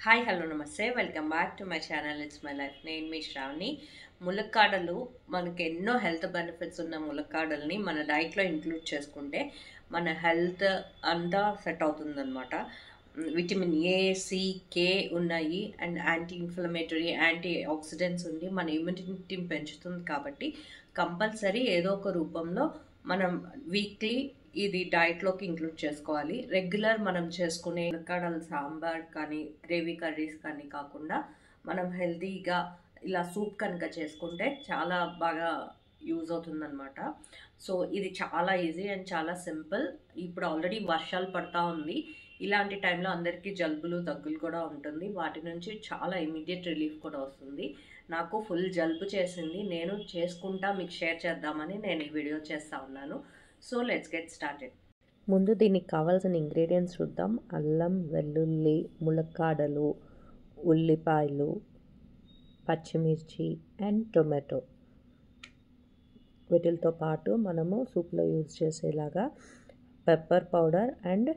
Hi hello నమస్తే welcome back to my channel it's my life. నేను మీ శ్రావణి. ములక్కాడలు మనకి ఎన్నో హెల్త్ బెనిఫిట్స్ ఉన్న ములక్కాడల్ని మన డైట్లో ఇంక్లూడ్ చేసుకుంటే మన హెల్త్ అంతా సెట్ అవుతుందన్నమాట. విటమిన్ ఏ, సి, కే ఉన్నాయి and anti inflammatory, antioxidants ఉండి మన ఇమ్యూనిటీని పెంచుతుంది. కాబట్టి కంపల్సరీ ఏదో ఒక రూపంలో మనం వీక్లీ ఇది డైట్లోకి ఇంక్లూడ్ చేసుకోవాలి. రెగ్యులర్ మనం చేసుకునే ములక్కాడల సాంబార్ కానీ గ్రేవీ కర్రీస్ కానీ కాకుండా మనం హెల్తీగా ఇలా సూప్ కనుక చేసుకుంటే చాలా బాగా యూజ్ అవుతుందన్నమాట. సో ఇది చాలా ఈజీ అండ్ చాలా సింపుల్. ఇప్పుడు ఆల్రెడీ వర్షాలు పడతా ఉంది. ఇలాంటి టైంలో అందరికీ జలుబులు దగ్గులు కూడా ఉంటుంది. వాటి నుంచి చాలా ఇమీడియట్ రిలీఫ్ కూడా వస్తుంది. నాకు ఫుల్ జలుబు చేసింది. నేను చేసుకుంటా మీకు షేర్ చేద్దామని నేను ఈ వీడియో చేస్తూ ఉన్నాను. So let's get started. ముందు దీనికి కావాల్సిన ఇంగ్రీడియంట్స్ చూద్దాం. అల్లం, వెల్లుల్లి, ములక్కాడలు, ఉల్లిపాయలు, పచ్చిమిర్చి అండ్ టొమాటో. వీటితో పాటు మనము సూప్లో యూజ్ చేసేలాగా పెప్పర్ పౌడర్ అండ్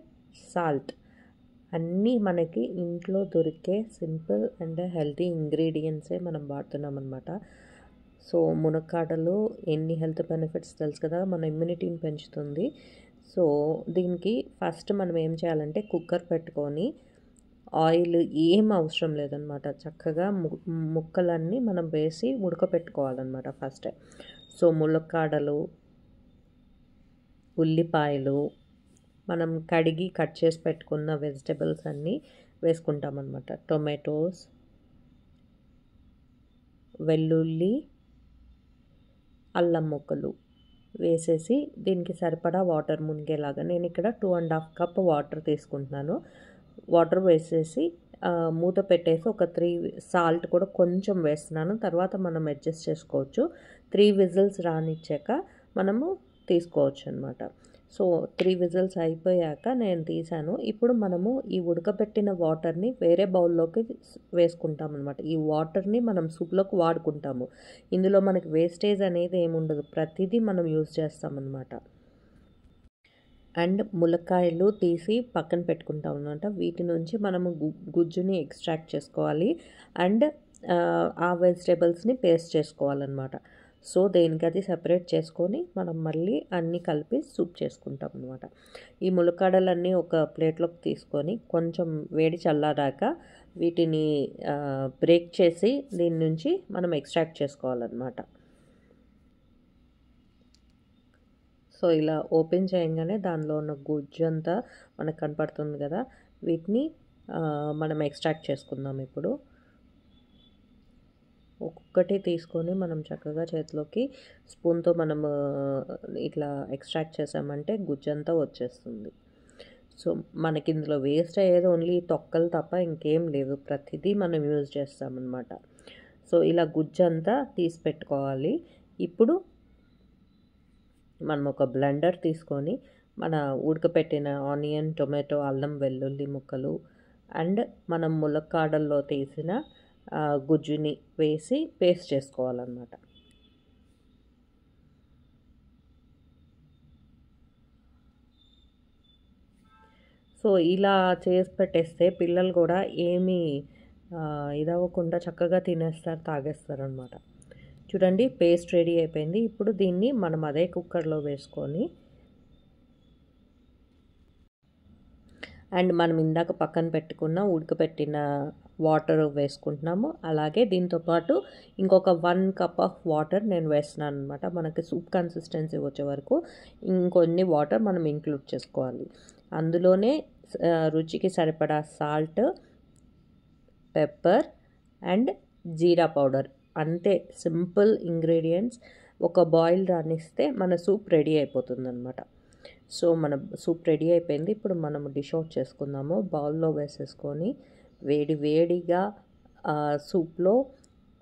సాల్ట్ అన్నీ మనకి ఇంట్లో దొరికే సింపుల్ అండ్ హెల్తీ ఇంగ్రీడియంట్సే మనం వాడుతున్నాం అన్నమాట. సో మునక్కాడలు ఎన్ని హెల్త్ బెనిఫిట్స్ తెలుసు కదా, మన ఇమ్యూనిటీని పెంచుతుంది. సో దీనికి ఫస్ట్ మనం ఏం చేయాలంటే కుక్కర్ పెట్టుకొని ఆయిల్ ఏం అవసరం లేదనమాట, చక్కగా ముక్కలన్నీ మనం వేసి ఉడకపెట్టుకోవాలన్నమాట ఫస్ట్. సో ములక్కాడలు, ఉల్లిపాయలు, మనం కడిగి కట్ చేసి పెట్టుకున్న వెజిటబుల్స్ అన్నీ వేసుకుంటామన్నమాట. టొమాటోస్, వెల్లుల్లి, అల్లం ముక్కలు వేసేసి దీనికి సరిపడా వాటర్ మునిగేలాగా నేను ఇక్కడ 2.5 కప్ వాటర్ తీసుకుంటున్నాను. వాటర్ వేసేసి మూత పెట్టేసి ఒక 3 సాల్ట్ కూడా కొంచెం వేస్తున్నాను. తర్వాత మనం అడ్జస్ట్ చేసుకోవచ్చు. 3 విజిల్స్ రానిచ్చాక మనము తీసుకోవచ్చు అనమాట. సో 3 విజిల్స్ అయిపోయాక నేను తీసాను. ఇప్పుడు మనము ఈ ఉడకబెట్టిన వాటర్ని వేరే బౌల్లోకి వేసుకుంటాం అనమాట. ఈ వాటర్ని మనం సూప్లోకి వాడుకుంటాము. ఇందులో మనకి వేస్టేజ్ అనేది ఏముండదు, ప్రతిదీ మనం యూజ్ చేస్తామన్నమాట. అండ్ ములక్కాయలు తీసి పక్కన పెట్టుకుంటాం అనమాట. వీటి నుంచి మనము గుజ్జుని ఎక్స్ట్రాక్ట్ చేసుకోవాలి అండ్ ఆ వెజిటేబుల్స్ని పేస్ట్ చేసుకోవాలన్నమాట. సో దేనికి అది సెపరేట్ చేసుకొని మనం మళ్ళీ అన్నీ కలిపి సూప్ చేసుకుంటాం అనమాట. ఈ ములక్కాడలన్నీ ఒక ప్లేట్లోకి తీసుకొని కొంచెం వేడి చల్లారాక వీటిని బ్రేక్ చేసి దీని నుంచి మనం ఎక్స్ట్రాక్ట్ చేసుకోవాలన్నమాట. సో ఇలా ఓపెన్ చేయగానే దానిలో ఉన్న గుజ్జు అంతా మనకు కనపడుతుంది కదా, వీటిని మనం ఎక్స్ట్రాక్ట్ చేసుకుందాం. ఇప్పుడు ఒక్కొక్కటి తీసుకొని మనం చక్కగా చేతిలోకి స్పూన్తో మనం ఇట్లా ఎక్స్ట్రాక్ట్ చేసామంటే గుజ్జంతా వచ్చేస్తుంది. సో మనకి ఇందులో వేస్ట్ అయ్యేది ఓన్లీ తొక్కలు తప్ప ఇంకేం లేదు, ప్రతిదీ మనం యూజ్ చేస్తామన్నమాట. సో ఇలా గుజ్జంతా తీసి పెట్టుకోవాలి. ఇప్పుడు మనం ఒక బ్లెండర్ తీసుకొని మన ఉడకపెట్టిన ఆనియన్, టొమాటో, అల్లం, వెల్లుల్లి ముక్కలు అండ్ మనం ములక్కాడల్లో తీసిన గుజ్జుని వేసి పేస్ట్ చేసుకోవాలన్నమాట. సో ఇలా చేసి పెట్టేస్తే పిల్లలు కూడా ఏమీ ఇదవ్వకుండా చక్కగా తినేస్తారు, తాగేస్తారు అనమాట. చూడండి పేస్ట్ రెడీ అయిపోయింది. ఇప్పుడు దీన్ని మనం అదే కుక్కర్లో వేసుకొని అండ్ మనం ఇందాక పక్కన పెట్టుకున్న ఉడకపెట్టిన వాటర్ వేసుకుంటున్నాము. అలాగే దీంతోపాటు ఇంకొక 1 కప్ ఆఫ్ వాటర్ నేను వేస్తున్నాను అనమాట. మనకి సూప్ కన్సిస్టెన్సీ వచ్చే వరకు ఇంకొన్ని వాటర్ మనం ఇంక్లూడ్ చేసుకోవాలి. అందులోనే రుచికి సరిపడా salt, pepper and jeera powder. అంతే, సింపుల్ ఇంగ్రీడియంట్స్. ఒక బాయిల్ రానిస్తే మన సూప్ రెడీ అయిపోతుందన్నమాట. సో మన సూప్ రెడీ అయిపోయింది. ఇప్పుడు మనం డిష్ అవుట్ చేసుకుందాము. బౌల్లో వేసేసుకొని వేడిగా సూప్లో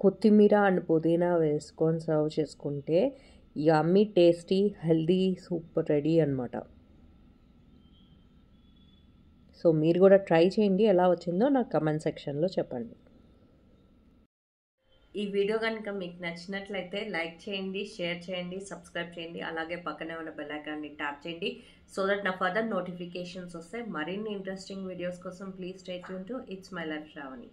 కొత్తిమీర అండ్ పుదీనా వేసుకొని సర్వ్ చేసుకుంటే yummy tasty healthy soup ready అనమాట. సో మీరు కూడా ట్రై చేయండి, ఎలా వచ్చిందో నాకు కమెంట్ సెక్షన్లో చెప్పండి. ఈ వీడియో కనుక మీకు నచ్చినట్లయితే లైక్ చేయండి, షేర్ చేయండి, సబ్స్క్రైబ్ చేయండి. అలాగే పక్కనే ఉన్న బెల్ ఐకాన్ని ట్యాప్ చేయండి సో దట్ నా ఫర్దర్ నోటిఫికేషన్స్ వస్తాయి. మరిన్ని ఇంట్రెస్టింగ్ వీడియోస్ కోసం please stay tuned to it's my life Shravani.